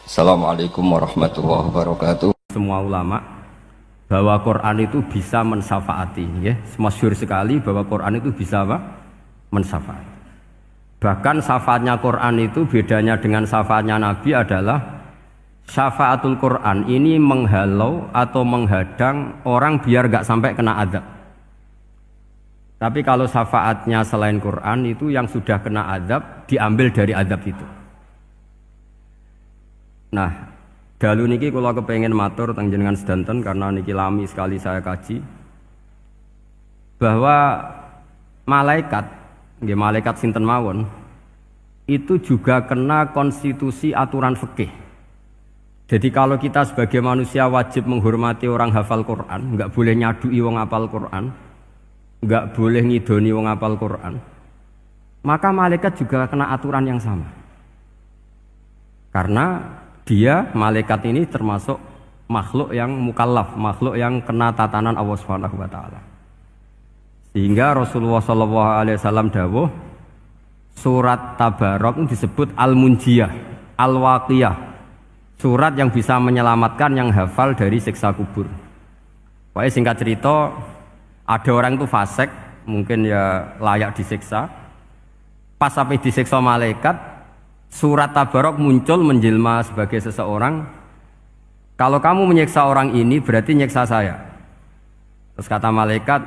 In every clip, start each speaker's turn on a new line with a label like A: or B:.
A: Assalamualaikum warahmatullahi wabarakatuh.
B: Semua ulama bahwa Quran itu bisa mensyafaati, ya, masyhur sekali bahwa Quran itu bisa apa? Mensyafaati. Bahkan syafaatnya Quran itu bedanya dengan syafaatnya Nabi adalah syafaatul Quran ini menghalau atau menghadang orang biar gak sampai kena azab. Tapi kalau syafaatnya selain Quran itu yang sudah kena azab diambil dari azab itu. Nah, dalu niki kula kepengin matur teng jenengan sedanten karena niki lami sekali saya kaji bahwa malaikat, nggih malaikat sinten mawon itu juga kena konstitusi aturan fikih. Jadi kalau kita sebagai manusia wajib menghormati orang hafal Quran, nggak boleh nyadui wong hafal Quran, nggak boleh ngidoni wong hafal Quran, maka malaikat juga kena aturan yang sama. Karena dia, malaikat ini termasuk makhluk yang mukallaf, makhluk yang kena tatanan Allah Subhanahu wa taala. Sehingga Rasulullah SAW dawuh surat Tabarok disebut Al-Munjiyah, Al-Waqiyah, surat yang bisa menyelamatkan yang hafal dari siksa kubur. Pokoknya singkat cerita, ada orang itu fasik, mungkin ya layak disiksa. Pas sampai disiksa malaikat, surat Tabarok muncul menjelma sebagai seseorang. Kalau kamu menyiksa orang ini berarti nyiksa saya. Terus kata malaikat,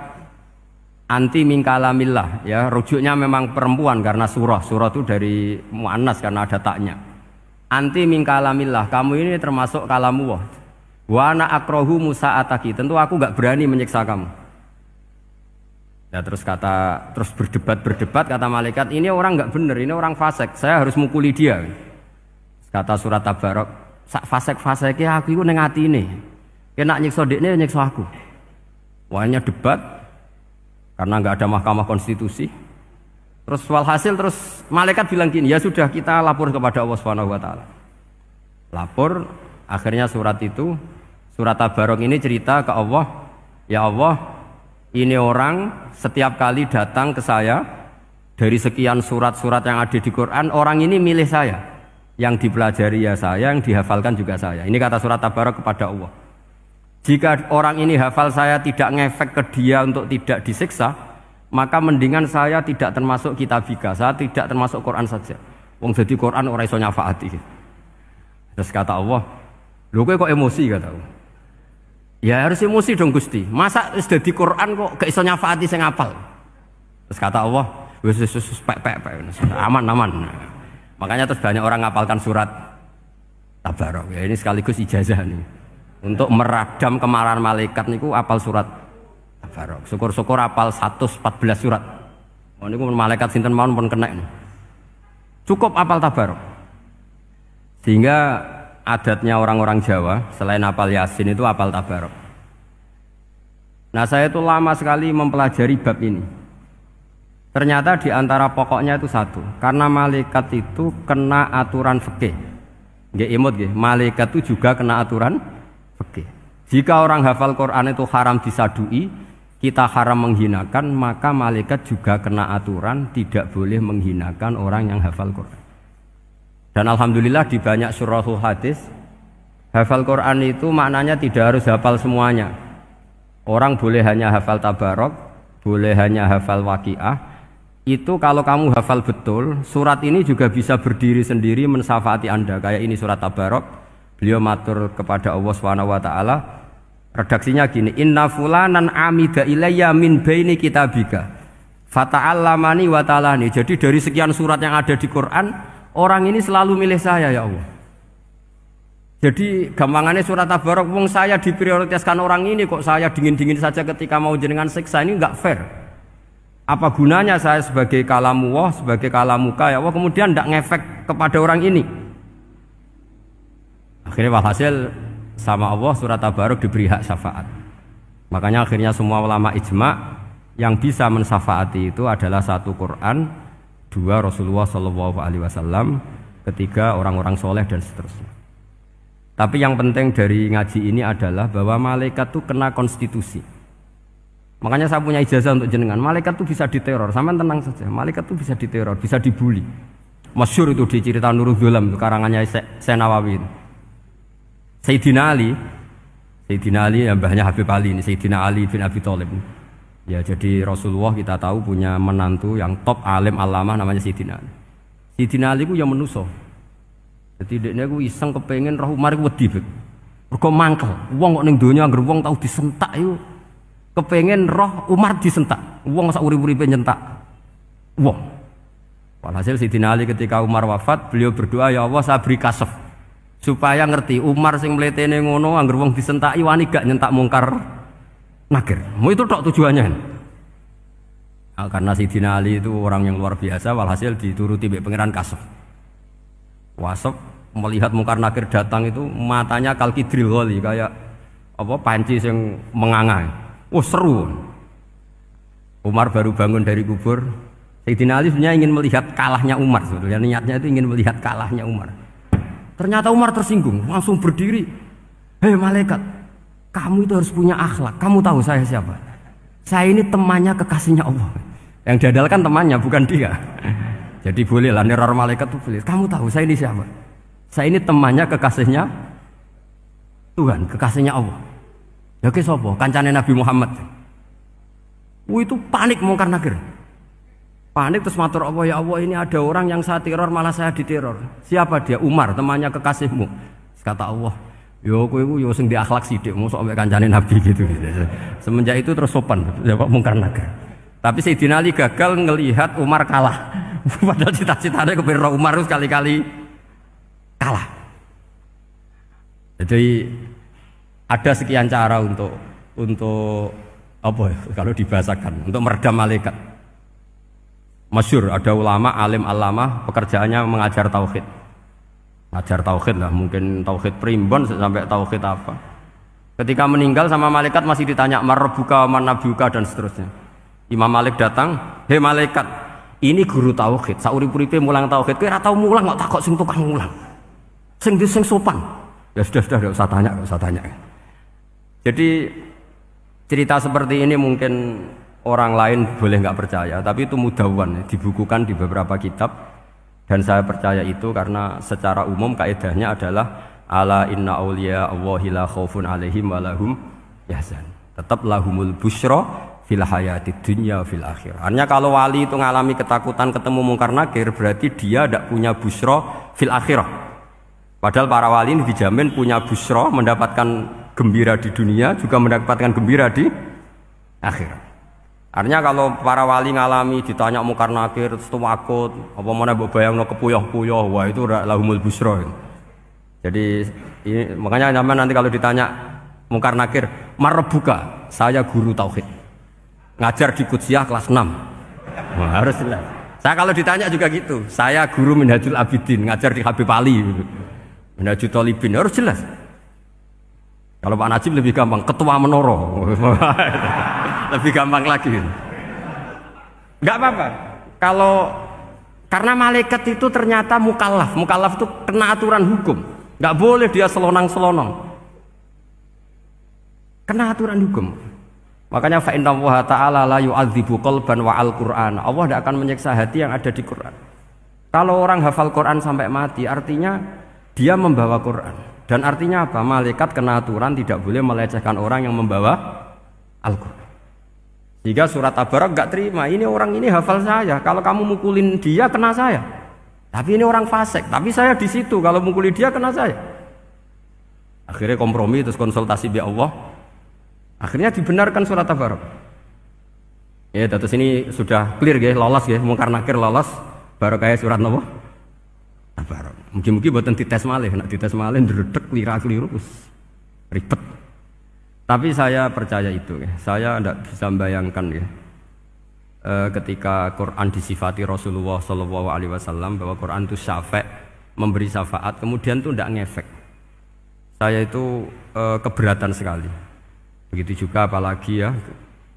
B: anti min kalamillah, ya, rujuknya memang perempuan karena surah itu dari muannas karena ada taknya. Anti min kalamillah, kamu ini termasuk kalamullah. Wa ana akrahu musa'ataki, tentu aku gak berani menyiksa kamu. Ya, terus berdebat kata malaikat, ini orang nggak bener, ini orang fasik, saya harus mukuli dia. Kata surat Tabarok, sak fasik-fasiknya aku itu neng hati ini, kena nyiksa dekne nyiksa aku. Wahnya debat karena nggak ada mahkamah konstitusi. Terus walhasil terus malaikat bilang gini, ya sudah kita lapor kepada Allah Subhanahu wa taala. Lapor, akhirnya surat Tabarok ini cerita ke Allah, ya Allah, ini orang setiap kali datang ke saya dari sekian surat-surat yang ada di Quran, orang ini milih saya, yang dipelajari ya saya, yang dihafalkan juga saya. Ini kata surat Tabarok kepada Allah. Jika orang ini hafal saya tidak ngefek ke dia untuk tidak disiksa, maka mendingan saya tidak termasuk kitabika, saya tidak termasuk Quran saja. Wong jadi Quran orang iso nyafaati. Terus kata Allah, lho kowe kok emosi, kata Allah. Ya harus emosi dong Gusti. Masa sudah di Quran kok gak iso nyafaati sing ngapal. Terus kata Allah, wis pek aman. Makanya terus banyak orang ngapalkan surat Tabarok. Ya ini sekaligus ijazah nih. Untuk meradam kemarahan malaikat niku apal surat Tabarok. Syukur-syukur apal 114 surat. Oh niku malaikat sinten mawon pun kena. Cukup apal Tabarok. Sehingga adatnya orang-orang Jawa selain hafal Yasin itu hafal Tabarok. Nah, saya itu lama sekali mempelajari bab ini. Ternyata di antara pokoknya itu satu, karena malaikat itu kena aturan fikih. Nggih imut nggih, malaikat itu juga kena aturan fikih. Jika orang hafal Quran itu haram disadui, kita haram menghinakan, maka malaikat juga kena aturan tidak boleh menghinakan orang yang hafal Quran. Dan alhamdulillah di banyak syurahul hadis hafal Quran itu maknanya tidak harus hafal semuanya. Orang boleh hanya hafal Tabarok, boleh hanya hafal Waqiah. Itu kalau kamu hafal betul, surat ini juga bisa berdiri sendiri mensyafaati Anda. Kayak ini surat Tabarok, beliau matur kepada Allah Subhanahu wa taala. Redaksinya gini, inna fulanan amida ilayya min baini kitabika fata'allamani wa ta'alani. Jadi dari sekian surat yang ada di Quran, orang ini selalu milih saya, ya Allah. Jadi gampangannya surat Tabarok, wong saya diprioritaskan orang ini, kok saya dingin-dingin saja ketika mau jenengan siksa, ini enggak fair. Apa gunanya saya sebagai kalamullah, sebagai kalamuka, ya Allah, kemudian enggak ngefek kepada orang ini. Akhirnya walhasil sama Allah surat Tabarok diberi hak syafaat. Makanya akhirnya semua ulama ijma yang bisa mensyafaati itu adalah satu Quran, dua Rasulullah SAW, ketiga orang-orang soleh dan seterusnya. Tapi yang penting dari ngaji ini adalah bahwa malaikat itu kena konstitusi. Makanya saya punya ijazah untuk jenengan. Malaikat itu bisa diteror, sampean tenang saja. Malaikat itu bisa diteror, bisa dibully. Masyhur itu di cerita Nurul Dzolam, karangannya Syekh Nawawi. Sayyidina Ali yang mbahnya Habib Ali ini, Sayyidina Ali bin Abi Thalib. Ya jadi Rasulullah kita tahu punya menantu yang top alim alamah namanya Sayyidina Ali. Sayyidina Ali ku yang menuso. Jadi dekne ku iseng kepengen roh Umar ku wedi. Mergo mangkel. Wong kok ning donya anggere wong tau disentak iku kepengen roh Umar disentak. Wong sak urip-uripe nyentak wong. Walhasil Sayyidina Ali ketika Umar wafat, beliau berdoa, ya Allah saya beri kasef supaya ngerti Umar sing mletene ngono anggere wong disentaki wani gak nyentak mungkar nakir. Mau itu tok tujuannya. Nah, karena Sayyidina Ali itu orang yang luar biasa, walhasil dituruti mbek pangeran kasef. Wasef melihat mungkar nakir datang itu matanya kalkidril ghali kayak apa panci yang menganga. Oh seru. Umar baru bangun dari kubur. Sayyidina Ali sebenarnya ingin melihat kalahnya Umar sebetulnya, niatnya itu ingin melihat kalahnya Umar. Ternyata Umar tersinggung, langsung berdiri. Hei malaikat, kamu itu harus punya akhlak. Kamu tahu saya siapa? Saya ini temannya kekasihnya Allah. Yang diandalkan temannya bukan dia. Jadi bolehlah neror malaikat itu boleh. Kamu tahu saya ini siapa? Saya ini temannya kekasihnya Tuhan, kekasihnya Allah. Ya ke sapa? Kancane Nabi Muhammad. Itu panik mungkar nakir. Panik terus matur Allah, ya Allah ini ada orang yang saya teror malah saya diteror. Siapa dia? Umar, temannya kekasihmu. Kata Allah, yo kowe iku yo sing di akhlak sithik mosok ambek kancane Nabi gitu. Semenjak itu terus sopan jawab mungkar nakir. Tapi Sayyidina Ali gagal ngelihat Umar kalah. Padahal cita-citanya kepengin Umar sekali-kali kalah. Jadi ada sekian cara untuk apa ya, kalau dibahasakan untuk meredam malaikat. Masyhur ada ulama alim alamah pekerjaannya mengajar tauhid. Ngajar tauhid lah, mungkin tauhid primbon sampai tauhid apa. Ketika meninggal sama malaikat masih ditanya marbuka manabiuka dan seterusnya. Imam Malik datang, "Hei malaikat, ini guru tauhid, saurip-uripe mulang tauhid. Kowe ora tau mulang kok takok sing tukang mulang. Sing sopan." Ya sudah enggak usah tanya. Jadi cerita seperti ini mungkin orang lain boleh nggak percaya, tapi itu mudawwan, dibukukan di beberapa kitab, dan saya percaya itu karena secara umum kaidahnya adalah ala inna auliya Allahi la khaufun alaihim wa lahum yahzan. Tetap lahumul busyra fil hayatid dunya fil akhirah. Artinya kalau wali itu ngalami ketakutan ketemu mungkar nakir, berarti dia tidak punya busyra fil akhirah. Padahal para wali ini dijamin punya busyra, mendapatkan gembira di dunia, juga mendapatkan gembira di akhirat. Artinya kalau para wali ngalami ditanya mungkar nakir terus takut, apa mana mbok bayangno kepuyah-puyah, wah itu lahumul busyra. Jadi ini, makanya zaman nanti kalau ditanya mungkar nakir, marbuka, saya guru tauhid. Ngajar di Qudsiyah kelas 6. Wah, harus jelas. Saya kalau ditanya juga gitu, saya guru Minhajul Abidin, ngajar di Habib Ali. Minhajul Thalibin, harus jelas. Kalau Pak Najib lebih gampang, ketua menoro. Lebih gampang lagi. Enggak apa-apa. Kalau karena malaikat itu ternyata mukallaf. Mukallaf itu kena aturan hukum. Enggak boleh dia selonang-selonong. Kena aturan hukum. Makanya fa innallaha ta'ala la yu'adzibu qalban wa al-Qur'an. Allah tidak akan menyiksa hati yang ada di Quran. Kalau orang hafal Quran sampai mati, artinya dia membawa Quran. Dan artinya apa? Malaikat kena aturan tidak boleh melecehkan orang yang membawa Al-Quran. Jika surat Tabarak nggak terima, ini orang ini hafal saya. Kalau kamu mukulin dia kena saya. Tapi ini orang fasik. Tapi saya di situ. Kalau mukuli dia kena saya. Akhirnya kompromi terus konsultasi bi Allah. Akhirnya dibenarkan surat Tabarak. Ya, terus ini sudah clear ya, lolos ya, mungkar nakir lolos. Baru kayak surat Nabi Tabarak. Mungkin-mungkin buatan dites malih, nak dites malih ndredeg keliru ribet. Tapi saya percaya itu ya. Saya tidak bisa membayangkan ya. Ketika Quran disifati Rasulullah SAW bahwa Quran itu syafa', memberi syafaat, kemudian itu tidak ngefek. Saya itu keberatan sekali. Begitu juga apalagi ya,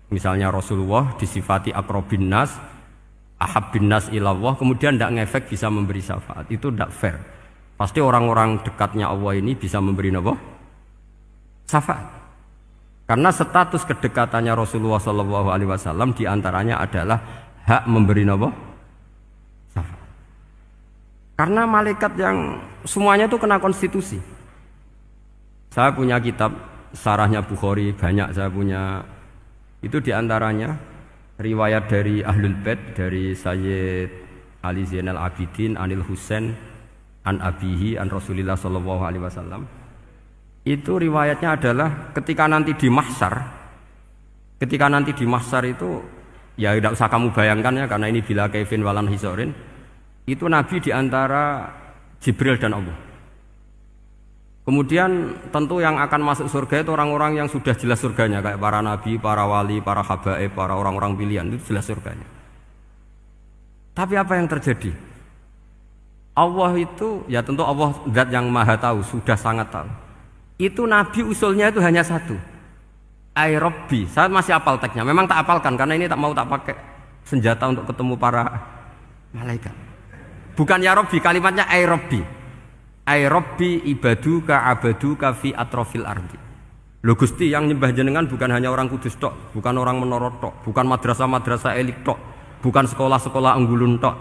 B: misalnya Rasulullah disifati aqrabin nas, ahabbin nas ilallah, kemudian tidak ngefek bisa memberi syafaat. Itu tidak fair. Pasti orang-orang dekatnya Allah ini bisa memberi apa? Syafaat. Karena status kedekatannya Rasulullah SAW diantaranya adalah hak memberi apa? Syafaat. Karena malaikat yang semuanya itu kena konstitusi. Saya punya kitab Syarahnya Bukhari banyak saya punya. Itu diantaranya riwayat dari Ahlul Bait dari Sayyid Ali Zainal Abidin Anil Husain an abihi an Rasulillah sallallahu alaihi wasallam. Itu riwayatnya adalah ketika nanti di mahsyar itu ya tidak usah kamu bayangkan ya karena ini bila kaifin walan hisorin. Itu Nabi diantara Jibril dan Allah. Kemudian tentu yang akan masuk surga itu orang-orang yang sudah jelas surganya kayak para nabi, para wali, para habaib, para orang-orang pilihan itu jelas surganya. Tapi apa yang terjadi? Allah itu ya tentu Allah zat yang maha tahu, sudah sangat tahu. Itu nabi usulnya itu hanya satu. Ai Rabbi. Saya masih hafal teksnya. Memang tak hafalkan karena ini tak mau tak pakai senjata untuk ketemu para malaikat. Bukan ya Rabbi, kalimatnya ai Rabbi. Ai Rabbi ibaduka abaduka fi atrofil ardi. Lho Gusti yang nyembah jenengan bukan hanya orang Kudus tok, bukan orang Menara tok, bukan madrasah-madrasah elit tok, bukan sekolah-sekolah Anggulun tok.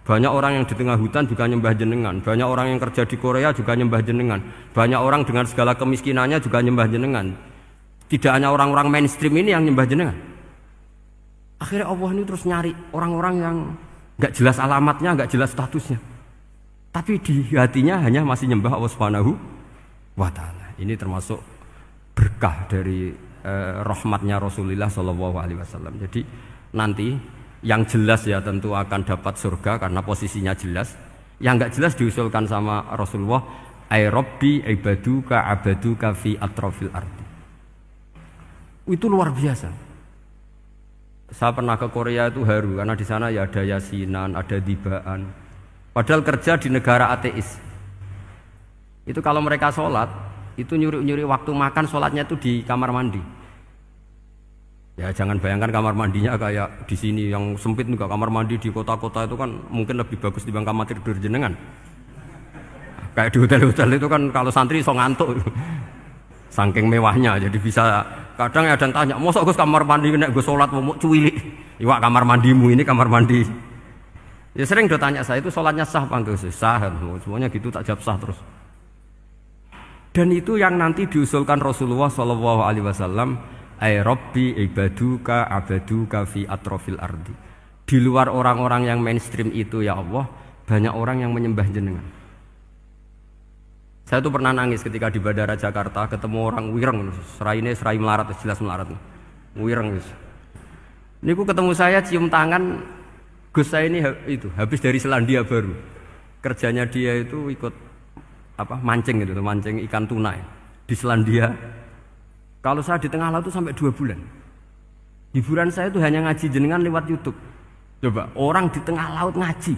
B: Banyak orang yang di tengah hutan juga nyembah jenengan, banyak orang yang kerja di Korea juga nyembah jenengan, banyak orang dengan segala kemiskinannya juga nyembah jenengan. Tidak hanya orang-orang mainstream ini yang nyembah jenengan. Akhirnya Allah ini terus nyari orang-orang yang enggak jelas alamatnya, enggak jelas statusnya. Tapi di hatinya hanya masih nyembah Allah Subhanahu wa taala. Ini termasuk berkah dari rahmatnya Rasulullah sallallahu alaihi wasallam. Jadi nanti yang jelas ya tentu akan dapat surga karena posisinya jelas. Yang enggak jelas diusulkan sama Rasulullah, ai Rabbi ibaduka abaduka fi atrofil ardi. Itu luar biasa. Saya pernah ke Korea itu haru karena di sana ya ada yasinan, ada dibaan. Padahal kerja di negara ateis. Itu kalau mereka sholat, itu nyuri-nyuri waktu makan sholatnya itu di kamar mandi. Ya jangan bayangkan kamar mandinya kayak di sini yang sempit juga. Kamar mandi di kota-kota itu kan mungkin lebih bagus dibanding kamar tidur jenengan. Kayak di hotel-hotel itu kan kalau santri so ngantuk. Saking mewahnya, jadi bisa kadang ada yang tanya, mosok Gus kamar mandi nek gue sholat mau cuwilik. Iwak kamar mandimu ini kamar mandi. Ya sering do tanya saya itu sholatnya sah apa enggak? Sah, semuanya gitu tak jawab sah terus. Dan itu yang nanti diusulkan Rasulullah Shallallahu Alaihi Wasallam, ai Rabbi ibaduka abaduka fi atrofil ardi. Di luar orang-orang yang mainstream itu ya Allah, banyak orang yang menyembah jenengan. Saya tuh pernah nangis ketika di Bandara Jakarta ketemu orang wireng, serai melarat, jelas melarat, wireng. Ini ku ketemu saya cium tangan. Gus saya ini itu habis dari Selandia Baru. Kerjanya dia itu ikut mancing gitu, mancing ikan tuna ya, di Selandia. Kalau saya di tengah laut itu sampai 2 bulan. Hiburan saya itu hanya ngaji jenengan lewat YouTube. Coba orang di tengah laut ngaji.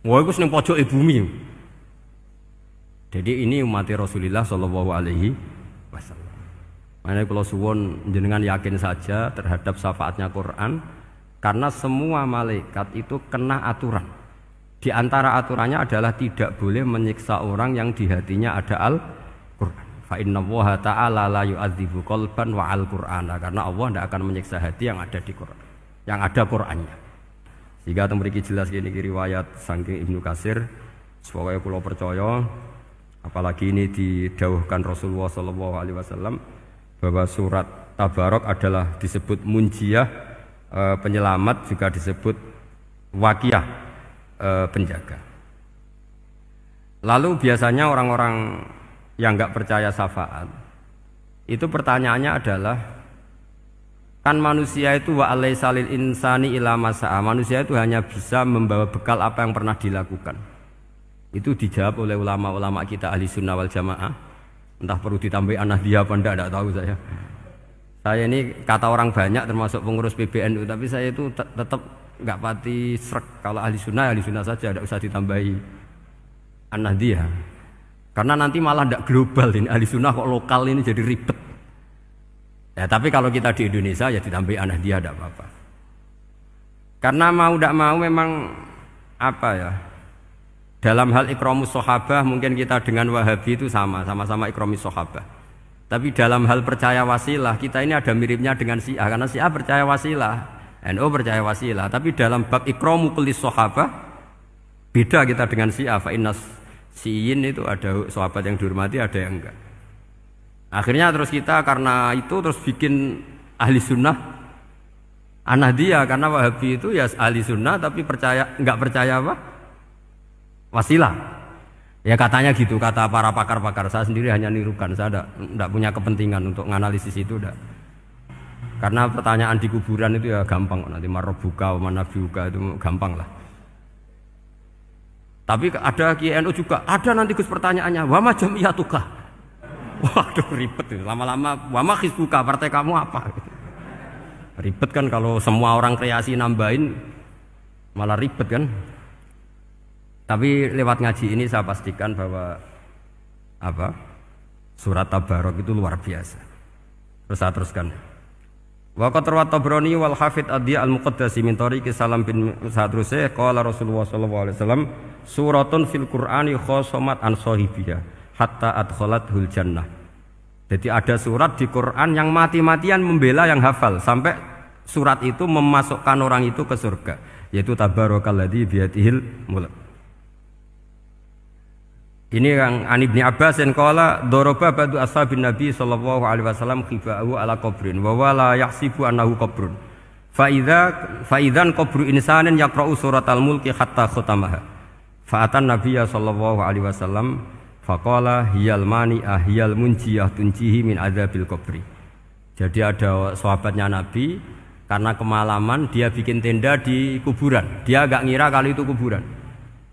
B: Wah, itu seneng pojok bumi. Jadi ini umat Rasulullah Shallallahu Alaihi Wasallam. Makanya kalau suwon jenengan yakin saja terhadap syafaatnya Quran. Karena semua malaikat itu kena aturan. Di antara aturannya adalah tidak boleh menyiksa orang yang di hatinya ada Al-Quran. Fa innallaha ta'ala la yu'adzibu qalban wa al-Qur'ana. Karena Allah tidak akan menyiksa hati yang ada di Quran, yang ada Qurannya. Sehingga memiliki jelas gini riwayat saking Ibnu Katsir. Supaya kula percaya, apalagi ini didhawuhkan Rasulullah Shallallahu Alaihi Wasallam bahwa surat Tabarok adalah disebut munjiyah. Penyelamat juga disebut wakiyah, penjaga. Lalu biasanya orang-orang yang enggak percaya syafaat itu pertanyaannya adalah kan manusia itu wa alaisa lil insani ila masa'a, manusia itu hanya bisa membawa bekal apa yang pernah dilakukan. Itu dijawab oleh ulama-ulama kita ahli sunnah wal jamaah. Entah perlu ditambah anahdiah apa enggak tahu saya. Saya ini kata orang banyak termasuk pengurus PBNU, tapi saya itu tetap nggak pati srek. Kalau ahli sunnah saja, tidak usah ditambahi an-nahdiyah. Karena nanti malah tidak global ini ahli sunnah kok lokal ini jadi ribet. Ya tapi kalau kita di Indonesia ya ditambahi an-nahdiyah tidak apa-apa. Karena mau tidak mau memang apa ya? Dalam hal ikramus sahabah mungkin kita dengan Wahabi itu sama-sama ikramus sahabah. Tapi dalam hal percaya wasilah kita ini ada miripnya dengan Syiah karena Syiah percaya wasilah, NU percaya wasilah. Tapi dalam bab ikramu kulli sahabah beda kita dengan Syiah. Fa innas Siyin itu ada sahabat yang dihormati, ada yang enggak. Akhirnya terus kita karena itu terus bikin ahli sunnah An-Nahdiyah, karena Wahabi itu ya ahli sunnah tapi enggak percaya apa? Wasilah. Ya katanya gitu, kata para pakar-pakar. Saya sendiri hanya nirukan, saya enggak punya kepentingan untuk menganalisis itu enggak. Karena pertanyaan di kuburan itu ya gampang, nanti marobuka, manabiuka itu gampang lah. Tapi ada KNU juga, ada nanti Gus pertanyaannya, wama jamiyatuka. Waduh ribet itu, lama-lama wama hizbuka, partai kamu apa? Ribet kan kalau semua orang kreasi nambahin, malah ribet kan. Tapi lewat ngaji ini saya pastikan bahwa apa? Surat Tabarok itu luar biasa. Terus saya teruskan. Wa qad rawat Tabrani wal Hafidz Ad-Diya al-Muqaddasi min tariqi Salam bin Sadruse qala Rasulullah sallallahu alaihi wasallam suratun fil Qur'ani khosomat an sahibiha hatta adkhalathul jannah. Jadi ada surat di Quran yang mati-matian membela yang hafal sampai surat itu memasukkan orang itu ke surga, yaitu tabarakalladzi biyadihil mulk. Ini yang An Ibnu Abbas yang qala daraba ba'du ashabin Nabi sallallahu alaihi wasallam khiba'u ala qabrin wa wala yahsibu annahu qabrun. Fa idzan qabru insanin yaqra'u suratal mulki hatta khatamaha. Fa atan Nabiyya sallallahu alaihi wasallam faqala hiyal mani'ah hiyal munjiyah tunjihi min adzabil qabri. Jadi ada sahabatnya Nabi karena kemalaman dia bikin tenda di kuburan. Dia enggak ngira kalau itu kuburan.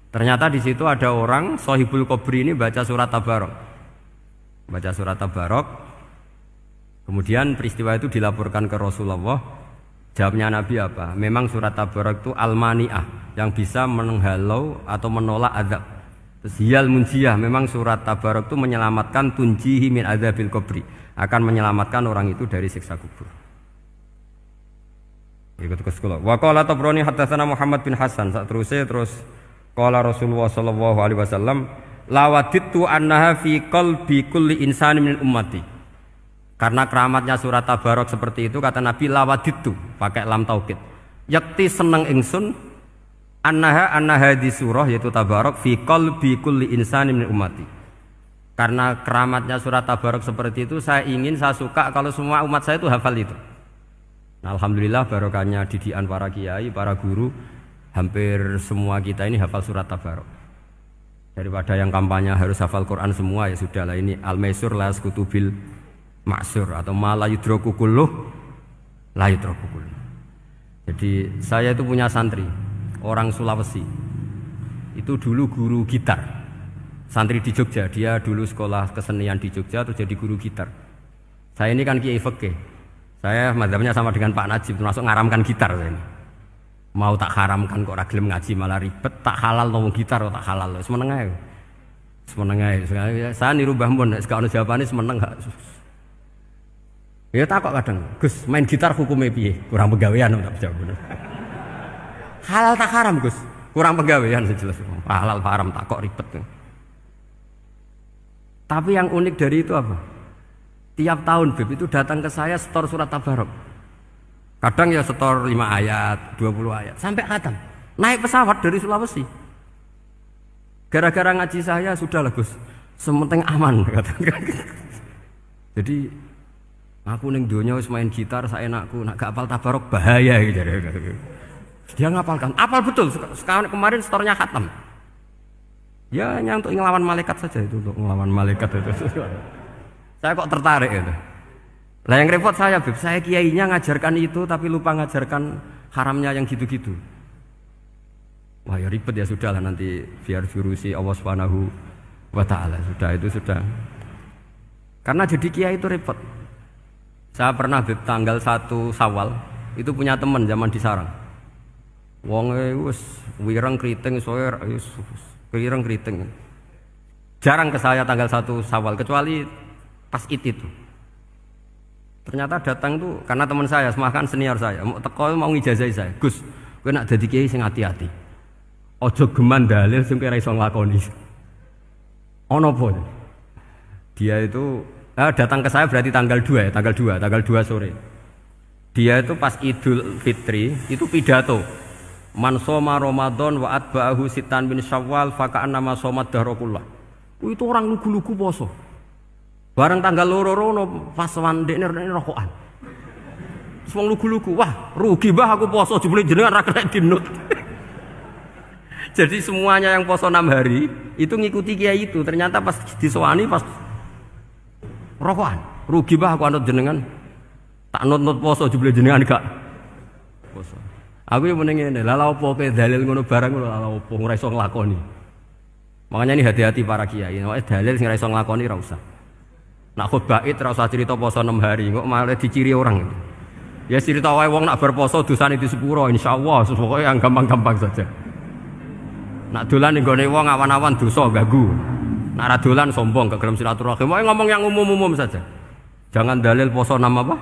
B: Ternyata di situ ada orang Sohibul Qabri ini baca surat Tabarok. Baca surat Tabarok. Kemudian peristiwa itu dilaporkan ke Rasulullah. Jawabnya Nabi apa? Memang surat Tabarok itu al-mani'ah, yang bisa menghalau atau menolak azab. Terus hiyal munjiyah, memang surat Tabarok itu menyelamatkan tunjihi min adzabil qabri, akan menyelamatkan orang itu dari siksa kubur. Ikut ke sekolah. Wa qala Tabrani haddatsana Muhammad bin Hasan. Terus qala Rasulullah sallallahu alaihi wasallam lawadittu annaha fi qalbi kulli insani min ummati. Karena keramatnya surat Tabarok seperti itu, kata Nabi lawadittu pakai lam taukid. Yakti seneng ingsun annaha di surah yaitu Tabarok fi qalbi kulli insani min ummati. Karena keramatnya surat Tabarok seperti itu, saya suka kalau semua umat saya itu hafal itu. Nah, alhamdulillah barokahnya didikan para kiai, para guru, hampir semua kita ini hafal surat Tabarok. Daripada yang kampanye harus hafal Quran semua, ya sudahlah, ini al-maisur la yasqutubil ma'sur atau ma la yudraku kulluh la yudraku kulluh. Jadi saya itu punya santri orang Sulawesi. Itu dulu guru gitar. Santri di Jogja, dia dulu sekolah kesenian di Jogja terus jadi guru gitar. Saya ini kan kiai fikih. Saya mazhabnya sama dengan Pak Najib, termasuk ngaramkan gitar saya ini. Mau tak haramkan kok ora gelem ngaji malah ribet, tak halal ngomong gitar kok tak halal. Semeneng ae. Semeneng ae. Saya niru Mbah Mun, nek ono jawabane semeneng gak. Ya takok kadang, Gus, main gitar hukumnya piye? Kurang pegawean tak jawab. Halal tak haram, Gus? Kurang pegawean sejelas. Halal haram takok ribet. Tapi yang unik dari itu apa? Tiap tahun Beb itu datang ke saya setor surat Tabarok. Kadang ya setor 5 ayat, 20 ayat, sampai khatam. Naik pesawat dari Sulawesi. Gara-gara ngaji saya, sudahlah Gus, sementing aman. Jadi, aku ning donya wis main gitar, saya enakku, nak gak apal Tabarok bahaya. Gitu. Dia ngapalkan, apal betul. Sekarang kemarin setornya khatam. Ya hanya untuk ngelawan malaikat saja itu, untuk ngelawan malaikat itu. Saya kok tertarik gitu. Lah yang repot saya, Beb, saya kiainya ngajarkan itu tapi lupa ngajarkan haramnya yang gitu-gitu. Wah ya ribet ya, sudahlah nanti biar diurusi Allah Subhanahu wa taala. Sudah itu sudah. Karena jadi kiai itu repot. Saya pernah Beb tanggal 1 Syawal itu punya teman zaman di Sarang. Wonge wis wireng kriting soe wis wireng kriting. Jarang ke saya tanggal 1 Syawal kecuali pas itu. Ternyata datang tuh karena teman saya, semakan senior saya, mau ngijazah saya. Gus, kowe nak dadi kiai sing hati-hati. Aja geman dalil sing kira iso nglakoni. Ono apa? Dia itu datang ke saya berarti tanggal 2 ya, tanggal 2 sore. Dia itu pas Idul Fitri itu pidato Man shoma Ramadan wa atba'ahu sitan min Syawal fa ka'annama shoma dahra kullah. Itu orang lugu-lugu poso. Bareng tanggal loro-loro pas wandekne rokokan. Wong lugu-lugu, wah rugi bah aku poso jebule jenengan ra kena dinut. Jadi semuanya yang poso 6 hari itu ngikuti kiai itu. Ternyata pas disowani pas rokokan, rugi bah aku anut jenengan. Tak nut-nut poso jebule jenengan gak poso. Aku yang mending ngene, lha opo kowe dalil ngono barang ngono lha opo ora iso nglakoni. Makanya ini hati-hati para kiai, nek dalil sing ora iso nglakoni ora usah. Nak khutbah Id ora usah cerita poso 6 hari, kok malah diciri orang. Ya cerita wae wong nak berposo dosane di sepuro insyaallah, pokoke yang gampang-gampang saja. Nak dolan ning gone wong awan-awan dosa ganggu. Nak ra dolan sombong gak gelem silaturahim. Wae ngomong yang umum-umum saja. Jangan dalil poso 6 apa?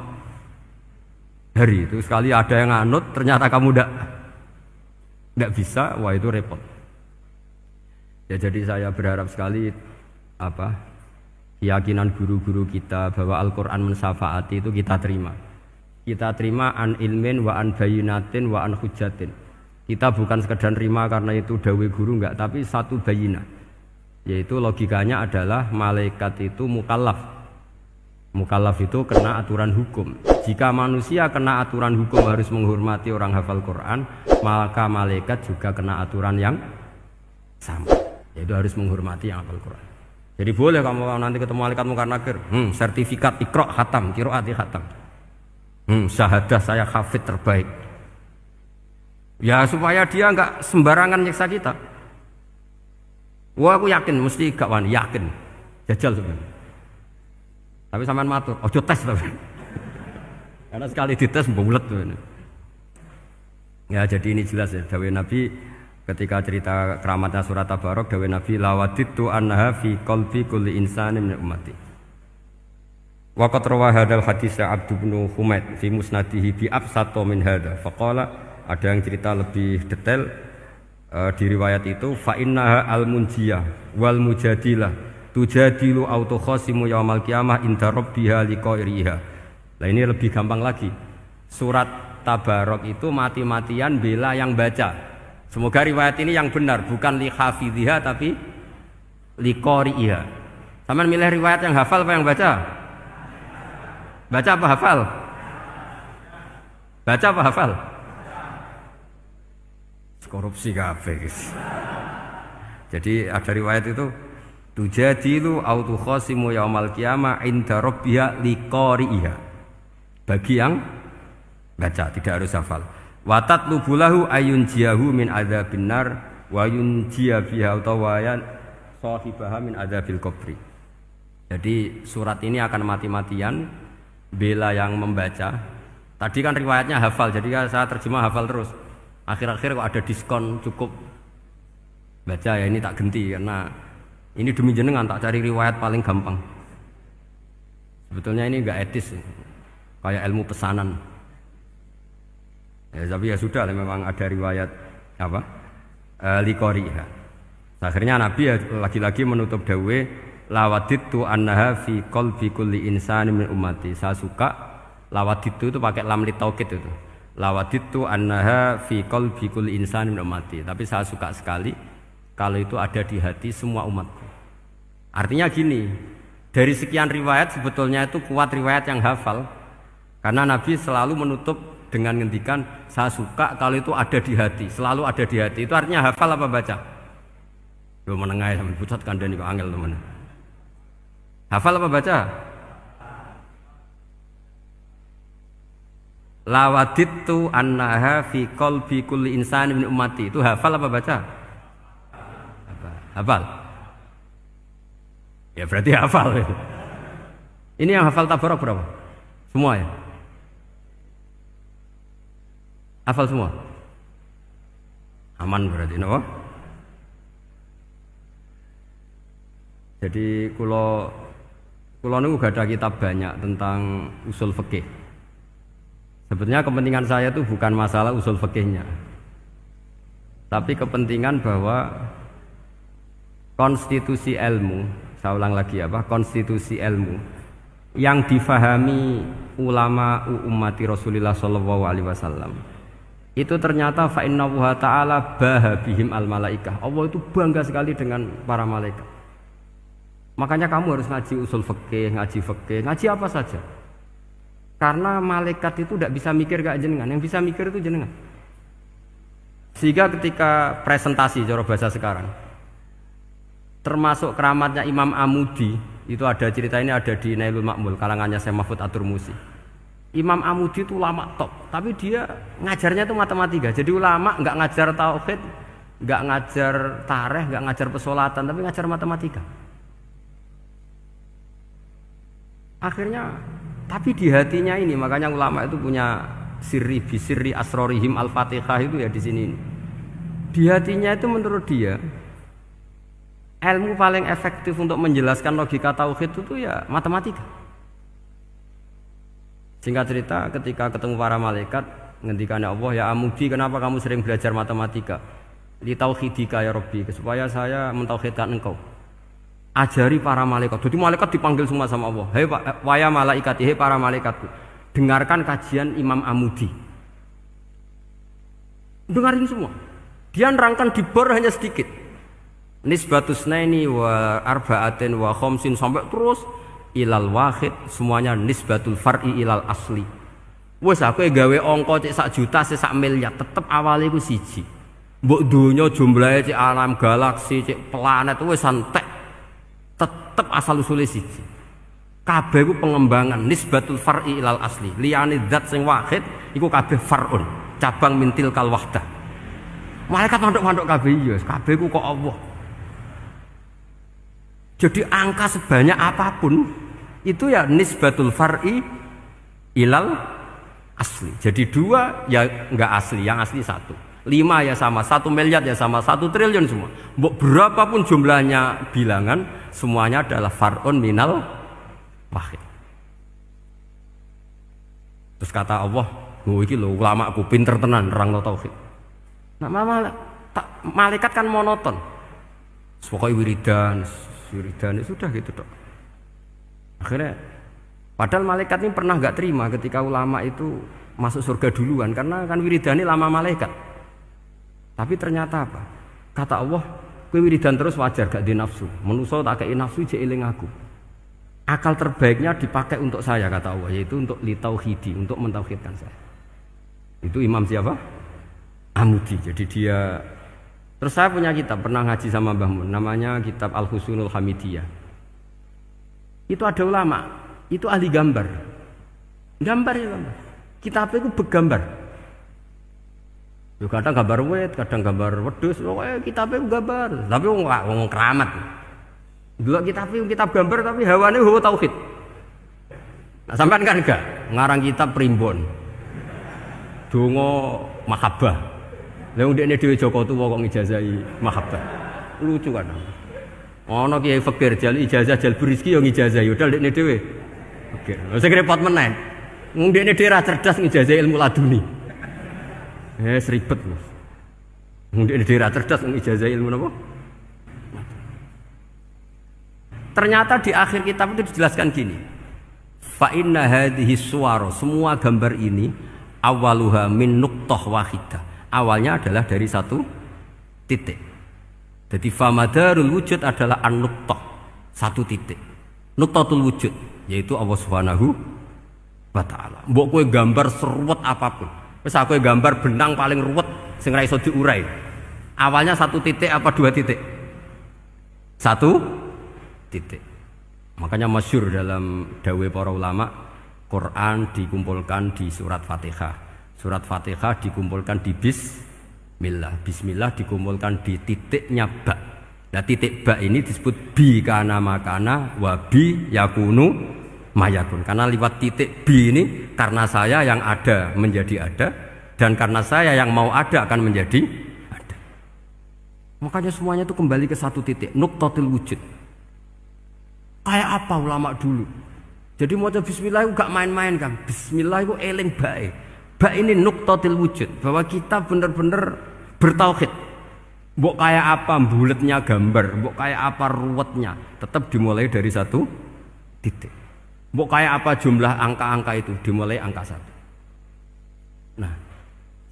B: Hari itu sekali ada yang nganut ternyata kamu tidak bisa, wah itu repot. Ya jadi saya berharap sekali keyakinan guru-guru kita bahwa Al-Quran mensyafaati itu kita terima. Kita terima an ilmin wa an bayinatin wa an hujatin. Kita bukan sekedar terima karena itu dawai guru enggak, tapi satu bayinah. Yaitu logikanya adalah malaikat itu mukallaf. Mukallaf itu kena aturan hukum. Jika manusia kena aturan hukum harus menghormati orang hafal Quran, maka malaikat juga kena aturan yang sama, yaitu harus menghormati yang hafal Quran. Jadi boleh kamu nanti ketemu malaikat mungkar nakir, sertifikat Iqra khatam, qiraati khatam. Syahadah saya hafid terbaik. Ya supaya dia enggak sembarangan nyiksa kita. Wah aku yakin mesti gak wani, yakin. Jajal sebenarnya. Tapi sampean matur, ojo tes tapi. Karena sekali dites bulet tuh ini. Ya jadi ini jelas ya, dawuh Nabi ketika cerita keramatnya surat Tabarok, dawuh Nabi lawaditu annaha fi qalbi kulli insanin min ummati. Wa qad rawa hadzal hadits Abd bin Humaid fi musnadihi bi absato min hadza. Faqala ada yang cerita lebih detail di riwayat itu fa innaha al-munjiyah wal mujadilah tujadilu autokhosimu yaumal qiyamah inda rabbiha liqairiha. Nah ini lebih gampang lagi. Surat Tabarok itu mati-matian bela yang baca. Semoga riwayat ini yang benar, bukan li hafidhiha tapi liqairiha. Sama milih riwayat yang hafal apa yang baca? Baca apa hafal? Baca apa hafal? Korupsi kabeh. Jadi ada riwayat itu tujadilu autu khosimu yaumal qiyamah inda rabbiha liqari'iha. Bagi yang baca, tidak harus hafal. Wa tatlubulahu ayun jiyahu min adzabin nar wa yunjiya biha utawayan sahibaha min adzabil qabri. Jadi surat ini akan mati-matian bela yang membaca. Tadi kan riwayatnya hafal, jadi saya terjemah hafal terus. Akhir-akhir kok ada diskon cukup baca ya ini tak ganti karena ini demi jenengan tak cari riwayat paling gampang. Sebetulnya ini enggak etis, kayak ilmu pesanan. Ya, tapi ya sudah, memang ada riwayat apa? Liqariha. Akhirnya Nabi ya lagi-lagi menutup dawe lawaditu annaha fi qalbi kulli insani min ummati. Saya suka lawaditu itu pakai lam li taukid itu. Lawaditu annaha fi qalbi kulli insani min ummati. Tapi saya suka sekali kalau itu ada di hati semua umatku. Artinya gini, dari sekian riwayat sebetulnya itu kuat riwayat yang hafal. Karena Nabi selalu menutup dengan ngendikan saya suka kalau itu ada di hati, selalu ada di hati. Itu artinya hafal apa baca? Yo menengai sampe pucat kandhani kok angel teman. Hafal apa baca? Lawaditu annaha fi qalbi kulli insani min ummati. Itu hafal apa baca? Hafal. Ya berarti hafal. Ini yang hafal Tabarok berapa? Semua ya? Hafal semua? Aman berarti, no? Jadi kalau niku gak ada kitab banyak tentang usul fikih. Sebetulnya kepentingan saya itu bukan masalah usul fikihnya, tapi kepentingan bahwa konstitusi ilmu, saya ulang lagi apa? Konstitusi ilmu yang difahami ulama ummati Rasulullah sallallahu alaihi wasallam itu ternyata fa innahu ta'ala bahabihim al malaikah. Allah itu bangga sekali dengan para malaikat. Makanya kamu harus ngaji usul fikih, ngaji apa saja. Karena malaikat itu tidak bisa mikir kayak jenengan, yang bisa mikir itu jenengan. Sehingga ketika presentasi cara bahasa sekarang, termasuk keramatnya Imam Amudi, itu ada cerita ini ada di Nailul Ma'mul kalangannya Syekh Mahfud At-Turmusi. Imam Amudi itu ulama top, tapi dia ngajarnya itu matematika. Jadi ulama nggak ngajar tauhid, nggak ngajar tarikh, nggak ngajar pesolatan, tapi ngajar matematika. Akhirnya, tapi di hatinya ini, makanya ulama itu punya bisirri asrorihim al-fatihah itu ya di sini. Di hatinya itu menurut dia, ilmu paling efektif untuk menjelaskan logika tauhid itu ya matematika. Singkat cerita, ketika ketemu para malaikat, ngendikannya Allah, ya Amudi, kenapa kamu sering belajar matematika? Li tauhidika ya Rabbi, supaya saya mentauhidkan engkau. Ajari para malaikat. Jadi malaikat dipanggil semua sama Allah. Hei waya malaikat, hei para malaikatku, dengarkan kajian Imam Amudi. Dengarin semua. Dia nerangkan di bor hanya sedikit. Nisbatus naini wa arba'atin wa khamsin sampai terus ilal wahid, semuanya nisbatul far'i ilal asli. Wes aku gawe angka cek 1 juta cek 1 miliar, tetep awalnya iku siji. Mbok donya jumlahe cek alam galaksi cek planet wes santek, tetep asal usule siji. Kabeh iku pengembangan nisbatul far'i ilal asli. Liyane zat sing wahid iku kabeh far'un, cabang mintil kal wahdah. Malaikat manduk-manduk kabeh ya, kabeh iku kok Allah. Jadi angka sebanyak apapun itu ya nisbatul far'i ilal asli. Jadi 2 ya enggak asli, yang asli 1. 5 ya sama, 1 miliar ya sama, 1 triliun semua. Berapapun jumlahnya bilangan, semuanya adalah far'un minal wahid. Terus kata Allah, "Oh iki lho ulama aku pinter tenan nerangno tauhid." Nah, malaikat kan monoton. Pokoknya wiridan sudah gitu dok. Akhirnya padahal malaikat ini pernah nggak terima ketika ulama itu masuk surga duluan, karena kan wiridani lama malaikat. Tapi ternyata apa? Kata Allah, kowe wiridan terus wajar gak di nafsu. Manusa tak kei nafsu jek eling aku. Akal terbaiknya dipakai untuk saya, kata Allah, yaitu untuk litauhidi, untuk mentauhidkan saya. Itu imam siapa? Amudi. Jadi dia. Terus saya punya kitab, pernah ngaji sama Mbah Mun, namanya kitab Al-Husunul Hamidiyah. Itu ada ulama, itu ahli gambar. Gambar ya gambar. Kitabnya itu bergambar. Yo kadang gambar wet, kadang gambar wedhus, pokoknya kitabnya gambar. Tapi wong keramat. Dulu kitab gambar tapi hawane hawa tauhid. Nah, sampean kan enggak ngarang kitab primbon. Donga mahabbah. Lah ndekne dhewe Joko tuwa kok ngijazahi mahabbah. Lucu kan. Ana kiai fakir jal ijazah jal rezeki yo ngijazahi padahal ndekne dhewe. Oke, sing repot meneh. Wong ndekne dhewe ra cerdas ngijazahi ilmu laduni. Ribet. Wong ndekne dhewe ra cerdas ngijazahi ilmu napa? Ternyata di akhir kitab itu dijelaskan gini. Fa inna hadhihi suwara, semua gambar ini awaluha min nuqtah wahidah. Awalnya adalah dari 1 titik. Jadi famadarul wujud adalah an-nuqtah, 1 titik. Nuqtatul wujud yaitu Allah Subhanahu wa taala. Mbok kowe gambar seruwet apapun. Wis aku gambar benang paling ruwet sing ra iso diurai. Awalnya 1 titik apa 2 titik? 1 titik. Makanya masyhur dalam dawuh para ulama, Quran dikumpulkan di surat Fatihah. Surat Fatihah dikumpulkan di bismillah. Bismillah dikumpulkan di titiknya ba. Nah titik ba ini disebut bi kana makana wa bi yakunu mayakun. Karena lewat titik bi ini, karena saya yang ada menjadi ada, dan karena saya yang mau ada akan menjadi ada. Makanya semuanya itu kembali ke 1 titik, nuqtatul wujud. Kayak apa ulama dulu? Jadi mau bismillah itu gak main-main kan. Bismillah itu eling bae. Ba ini nuqtatil wujud, bahwa kita benar-benar bertauhid. Mbok kayak apa buletnya gambar, mbok kayak apa ruwetnya, tetap dimulai dari 1 titik. Mbok kayak apa jumlah angka-angka itu, dimulai angka 1. Nah,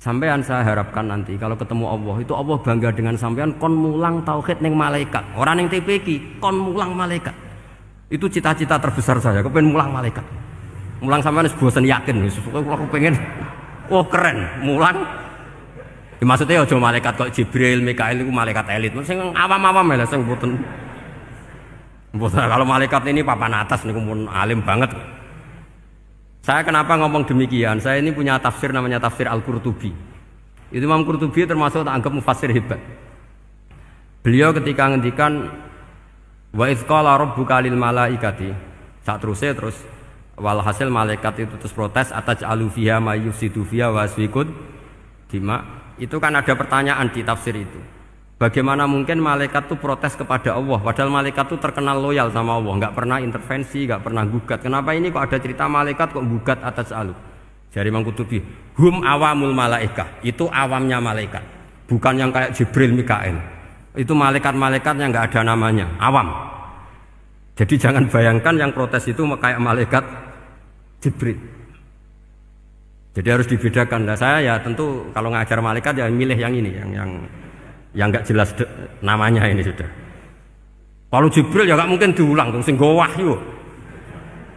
B: Sampean saya harapkan nanti kalau ketemu Allah itu Allah bangga dengan sampean kon mulang tauhid ning malaikat. Orang ning TPQ kon mulang malaikat. Itu cita-cita terbesar saya, kepengen mulang malaikat. Mulang sampean wis bosen yakin wis aku pengen oh keren mulang. Ya, maksudnya aja malaikat kok Jibril, Mikail itu malaikat elit. Sing awam-awam ya sing mboten. Mboten kalau malaikat ini papan atas niku pun alim banget. Saya kenapa ngomong demikian? Saya ini punya tafsir namanya tafsir Al-Qurtubi. Itu Imam Qurtubi termasuk tak anggap mufassir hebat. Beliau ketika ngendikan wa idz qala rabbuka lil malaikati, sak terus walhasil malaikat itu terus protes ataj'alu fiha may yufsidu fiha wa yasfikud dima. Itu kan ada pertanyaan di tafsir itu. Bagaimana mungkin malaikat itu protes kepada Allah padahal malaikat itu terkenal loyal sama Allah, nggak pernah intervensi, nggak pernah gugat. Kenapa ini kok ada cerita malaikat kok gugat atas alu? Jadi Imam Qurtubi, hum awamul malaikah, itu awamnya malaikat, bukan yang kayak Jibril, Mikail. Itu malaikat-malaikat yang nggak ada namanya, awam. Jadi jangan bayangkan yang protes itu kayak malaikat Jibril. Jadi harus dibedakan. Nah, saya ya tentu kalau ngajar malaikat ya milih yang ini, yang nggak jelas namanya ini sudah. Kalau Jibril ya nggak mungkin diulang tuh, sing nggawa wahyu.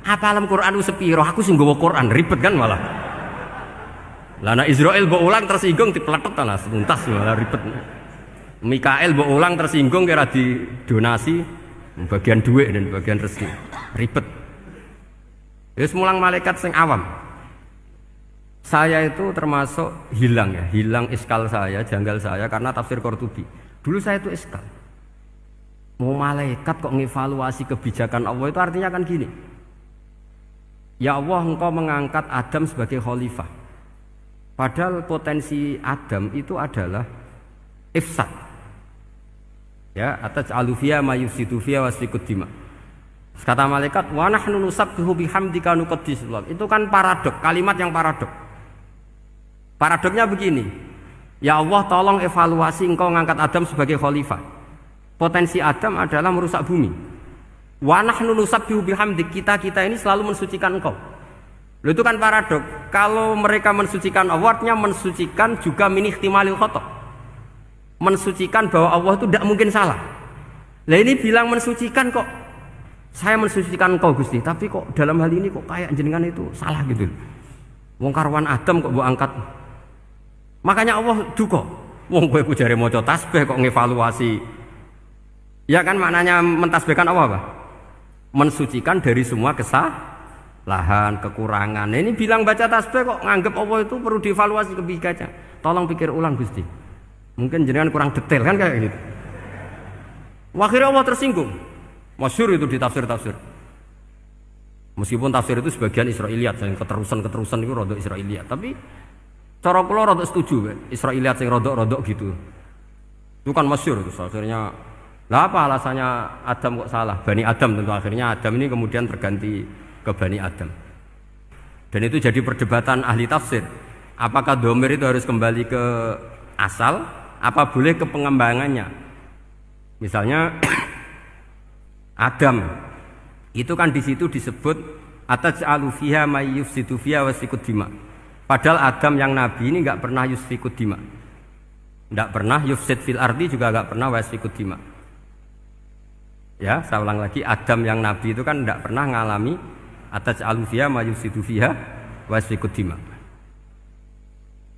B: Apa alam Quran itu sepiro? Aku sing nggawa Quran ribet kan malah. Lah nek Israil mbok ulang tersinggung dipletet lah tuntas malah ribet. Mikael mbok ulang tersinggung kira di donasi bagian duit dan bagian rezeki. Ribet. Wis mulang malaikat sing awam. Saya itu termasuk hilang iskal saya, janggal saya karena tafsir Qurtubi. Dulu saya itu iskal. Mau malaikat kok ngevaluasi kebijakan Allah itu artinya kan gini. Ya Allah, engkau mengangkat Adam sebagai khalifah. Padahal potensi Adam itu adalah ifsad. Ya, ataj'alu fiha may yufsidu fiha wa yasfikud dima. Kata malaikat, wa nahnu nusabbihu bihamdika nuqaddisu lak. Itu kan paradok, kalimat yang paradok. Paradoknya begini, ya Allah tolong evaluasi engkau ngangkat Adam sebagai khalifah. Potensi Adam adalah merusak bumi. Wa nahnu nusabbihu bihamdik, kita ini selalu mensucikan engkau. Loh, itu kan paradok. Kalau mereka mensucikan Allah, artinya mensucikan juga min ihtimalil khata'. Mensucikan bahwa Allah itu tidak mungkin salah. Lah ini bilang mensucikan kok. Saya mensucikan engkau Gusti, tapi kok dalam hal ini kok kayak jenengan itu salah gitu. Wong karwan Adam kok mbok angkat. Makanya Allah duka. Wong kowe ku jare maca tasbih kok ngevaluasi. Ya kan maknanya mentasbihkan Allah apa? Mensucikan dari semua kesalahan, kekurangan. Nah, ini bilang baca tasbih kok nganggep Allah itu perlu dievaluasi kebijakannya. Tolong pikir ulang Gusti. Mungkin jenengan kurang detail kan kayak gitu. Akhirnya Allah tersinggung. Masyhur itu di tafsir-tafsir. Meskipun tafsir itu sebagian Israiliyat, yang keterusan itu rodok Israiliyat, tapi cara kula rodok setuju, Israiliyat sing rodok-rodok gitu. Itu kan masyhur itu akhirnya. Lah apa alasannya Adam kok salah? Bani Adam tentu akhirnya Adam ini kemudian terganti ke Bani Adam. Dan itu jadi perdebatan ahli tafsir. Apakah domir itu harus kembali ke asal? Apa boleh ke pengembangannya? Misalnya Adam itu kan di situ disebut ataj'alu fiha may yufsidu fiha wa yasfikud dima. Padahal Adam yang nabi ini enggak pernah yusfikud dima. Enggak pernah yufsid fil ardi, juga enggak pernah wa yasfikud dima. Ya, saya ulang lagi, Adam yang nabi itu kan enggak pernah ngalami ataj'alu fiha may yufsidu fiha wa yasfikud dima.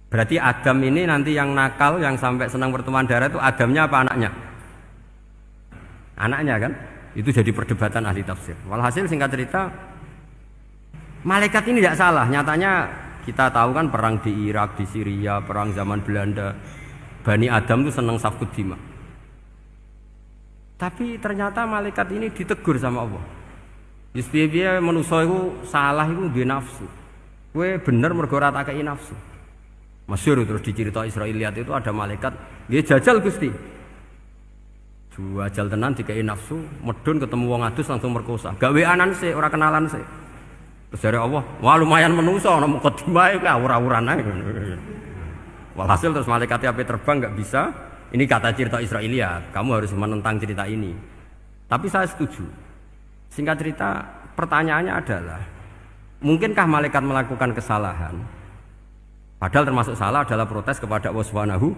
B: Berarti Adam ini nanti yang nakal, yang sampai senang pertemuan darah itu Adamnya apa anaknya? Anaknya kan? Itu jadi perdebatan ahli tafsir. Walhasil singkat cerita, malaikat ini tidak salah. Nyatanya kita tahu kan perang di Irak, di Syria, perang zaman Belanda, Bani Adam itu senang safkud dima. Tapi ternyata malaikat ini ditegur sama Allah. Yusbiya manusia itu salah itu dia nafsu. Kue bener mergo ora takei nafsu. Masyhur terus dicerita Israiliyat itu ada malaikat, dia jajal Gusti. Jajal tenan dikei nafsu, medun ketemu wong adus langsung merkosa. Gawe anan sih, ora kenalan sih. Terus dari Allah, wah lumayan menusa ana mukadimah iku awur-awuran ae. Walhasil terus malaikat ape terbang enggak bisa. Ini kata cerita Israiliyat, kamu harus menentang cerita ini. Tapi saya setuju. Singkat cerita, pertanyaannya adalah, mungkinkah malaikat melakukan kesalahan? Padahal termasuk salah adalah protes kepada Allah Subhanahu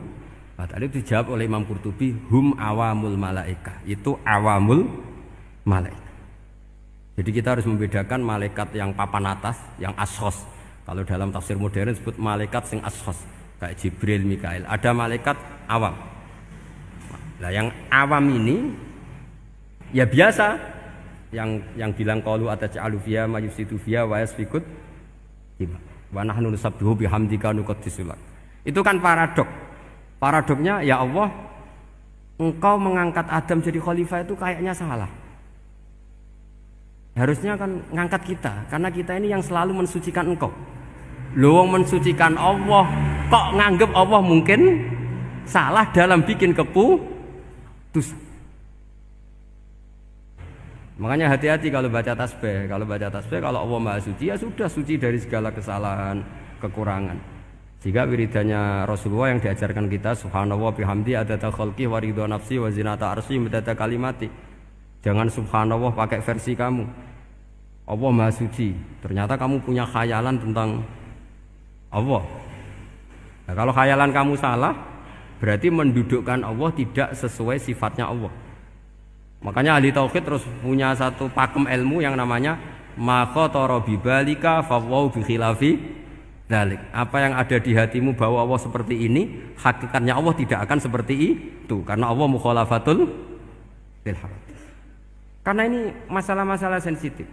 B: wa ta'ala. Itu dijawab oleh Imam Qurtubi, hum awamul malaika. Itu awamul malaika. Jadi kita harus membedakan malaikat yang papan atas, yang ashos. Kalau dalam tafsir modern disebut malaikat sing ashos, kayak Jibril, Mikail. Ada malaikat awam. Nah, yang awam ini ya biasa, yang bilang qalu ataj'alu fiha ma yufsidu fiha wa yasfikut dima wa nahnu nusabbihu bihamdika nuqaddisu lak. Itu kan paradok. Paradoknya, ya Allah, engkau mengangkat Adam jadi khalifah itu kayaknya salah. Harusnya kan ngangkat kita, karena kita ini yang selalu mensucikan engkau. Loh, mensucikan Allah, kok nganggep Allah mungkin salah dalam bikin keputusan. Makanya hati-hati kalau baca tasbih. Kalau baca tasbih, kalau Allah Maha Suci, ya sudah suci dari segala kesalahan, kekurangan. Jika wiridannya Rasulullah yang diajarkan kita, subhanallah bihamdi adada khalqi wa ridha nafsi wa zinata arsy midada kalimati. Jangan subhanallah pakai versi kamu. Allah Maha Suci. Ternyata kamu punya khayalan tentang Allah. Nah, kalau khayalan kamu salah, berarti mendudukkan Allah tidak sesuai sifatnya Allah. Makanya ahli tauhid terus punya satu pakem ilmu yang namanya ma khatara bi balika fa wa bi khilafi dzalik. Apa yang ada di hatimu bahwa Allah seperti ini, hakikatnya Allah tidak akan seperti itu, karena Allah mukhalafatul lil haq. Karena ini masalah-masalah sensitif.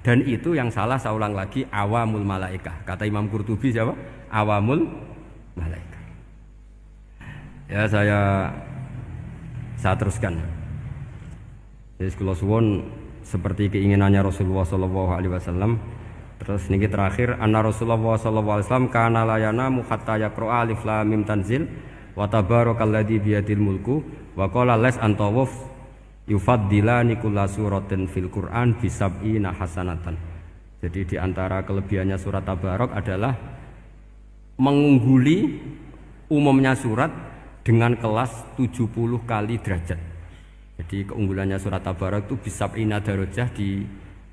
B: Dan itu yang salah, saya ulang lagi, awamul malaikah. Kata Imam Qurtubi siapa? Awamul malaikah. Ya, saya teruskan. Jadi kula suwun seperti keinginannya Rasulullah sallallahu alaihi wasallam. Terus niki terakhir, anna Rasulullah sallallahu alaihi wasallam kana layana hatta yaqra alif lam mim tanzil wa tabarakalladzi biyadil mulku wa qala las antawuf yufaddilani kulla suratin fil Qur'an bisab'ina hasanatan. Jadi di antara kelebihannya surat Tabarok adalah mengungguli umumnya surat dengan kelas 70 kali derajat. Jadi keunggulannya surat Tabarok itu bisab'ina darajah di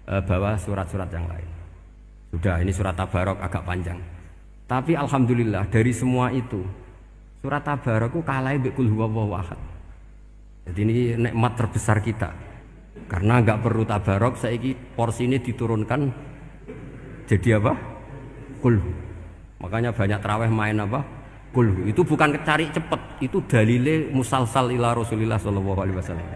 B: bawah surat-surat yang lain. Sudah, ini surat Tabarok agak panjang. Tapi alhamdulillah dari semua itu surat Tabarok itu kalah mbek Qul huwallahu ahad. Jadi ini nikmat terbesar kita. Karena enggak perlu Tabarok, saiki porsi ini diturunkan jadi apa? Qul. Makanya banyak tarawih main apa? Qul. Itu bukan cari cepet, itu dalile musalsal ila Rasulillah sallallahu alaihi wasallam.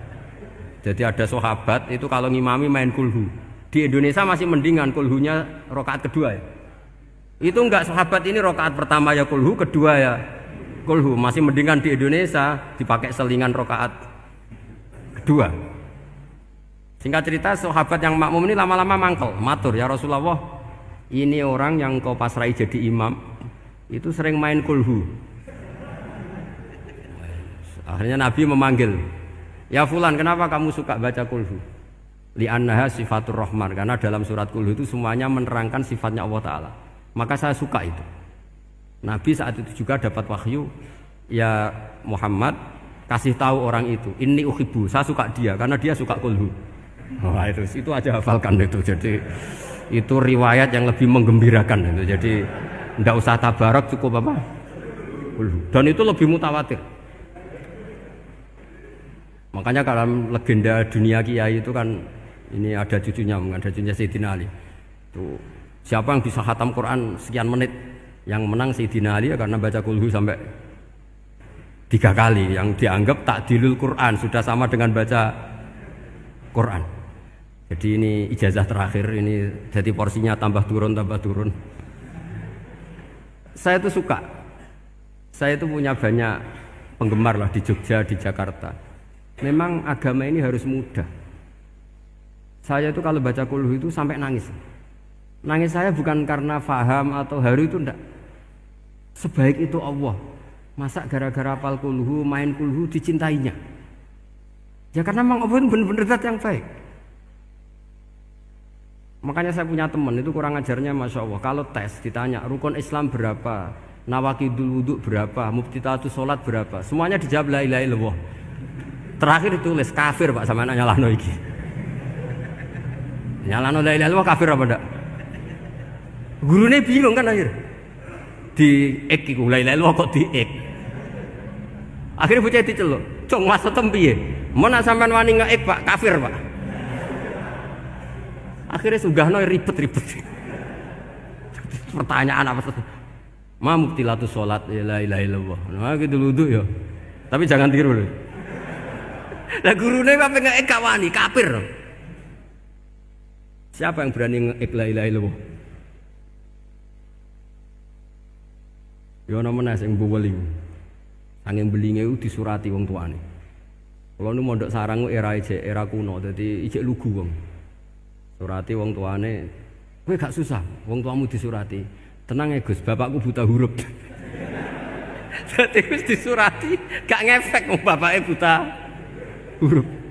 B: Jadi ada sahabat itu kalau ngimami main kulhu. Di Indonesia masih mendingan kulhunya rakaat kedua ya. Itu enggak, sahabat ini rakaat pertama ya kulhu, kedua ya kulhu. Masih mendingan di Indonesia dipakai selingan rakaat kedua. Singkat cerita, sahabat yang makmum ini lama-lama mangkel, matur, ya Rasulullah, ini orang yang kau pasrai jadi imam itu sering main kulhu. Akhirnya Nabi memanggil, ya fulan, kenapa kamu suka baca kulhu? Li'annaha sifatur rahman, karena dalam surat kulhu itu semuanya menerangkan sifatnya Allah Ta'ala. Maka saya suka itu. Nabi saat itu juga dapat wahyu, ya Muhammad, kasih tahu orang itu, inni uhibbu, saya suka dia karena dia suka kulhu. Wah, itu aja hafalkan itu. Jadi itu riwayat yang lebih menggembirakan itu. Jadi ndak usah Tabarok, cukup apa? Kulhu. Dan itu lebih mutawatir. Makanya dalam legenda dunia kiai itu kan ini ada cucunya Sayyidina Ali. Tuh, siapa yang bisa khatam Quran sekian menit, yang menang Sayyidina Ali ya, karena baca kulhu sampai 3 kali, yang dianggap takdilul Quran, sudah sama dengan baca Quran. Jadi ini ijazah terakhir, ini jadi porsinya tambah turun. Saya itu suka, saya itu punya banyak penggemar lah di Jogja, di Jakarta. Memang agama ini harus mudah. Saya itu kalau baca kulhu itu sampai nangis. Nangis saya bukan karena faham atau haru, itu enggak. Sebaik itu Allah, masa gara-gara hafal kulhu, main kulhu dicintainya? Ya karena memang Allah itu benar-benar zat yang baik. Makanya saya punya teman itu kurang ajarnya Masya Allah. Kalau tes ditanya rukun Islam berapa, nawakidul wudhu berapa, muftitatus sholat berapa, semuanya dijawab la ilaha illallah. Terakhir ditulis kafir Pak, sama anak nyalano iki. Nyalano la ilaha illallah kafir apa enggak? Gurunya bingung kan akhir. di ek iku la ilaha illallah kok di ek. Akhirnya bocah diceluk, "Cung maksudem piye?" "Mun nek sampean wani ngeek, Pak, kafir, Pak." Akhirnya sugahno ribet-ribet. Pertanyaan apa saja. Ma mubtilatu sholat la ilaha illallah. Nah gitu wudu ya. Tapi jangan tiru loh. Lah gurune apa ngeek gak wani, kafir. Siapa yang berani ngeek la ilaha illallah? Ya ana meneh sing mbuweling. Angin belinge ku disurati wong tuane. Kula nu mondok sarang era era kuno, dadi ijek lugu wong. Surati wong tuane, kowe gak susah, wong tuamu disurati. Tenang ya Gus, bapakku buta huruf. Dadi wis disurati, gak ngefek wong bapake buta huruf.